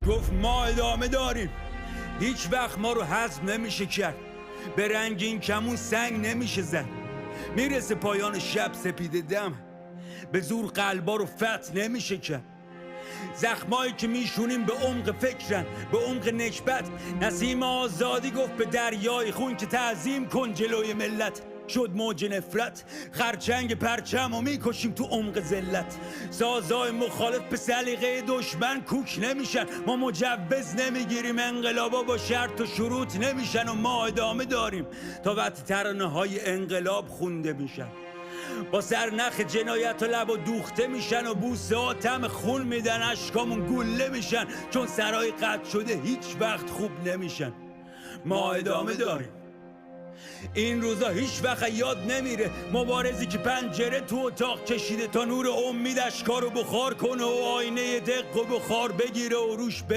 گفت ما ادامه داریم، هیچ وقت ما رو حذف نمیشه کرد، به رنگین کمون سنگ نمیشه زد. میرسه پایان شب سپیده دم، به زور قلبا رو فتح نمیشه کرد. زخمایی که میشونیم به عمق فکرن، به عمق نکبت. نسیم آزادی گفت به دریای خون که تعظیم کن جلوی ملت. شد موج نفرت، خرچنگ پرچم و میکشیم تو عمق ذلت. سازای مخالف به سلیقه دشمن کوک نمیشن، ما مجوز نمیگیریم، انقلابا با شرط و شروط نمیشن و ما ادامه داریم تا وقتی ترانه های انقلاب خونده میشن. با سرنخ جنایت و لب و دوخته میشن و بوسه ها طعم خون میدن، اشکامون گله میشن چون سرای قطع شده هیچ وقت خوب نمیشن. ما ادامه داریم. این روزا هیچ وقت یاد نمیره، مبارزی که پنجره تو اتاق کشیده تا نور امید اشکا رو بخار کنه و آینه دق و بخار بگیره و روش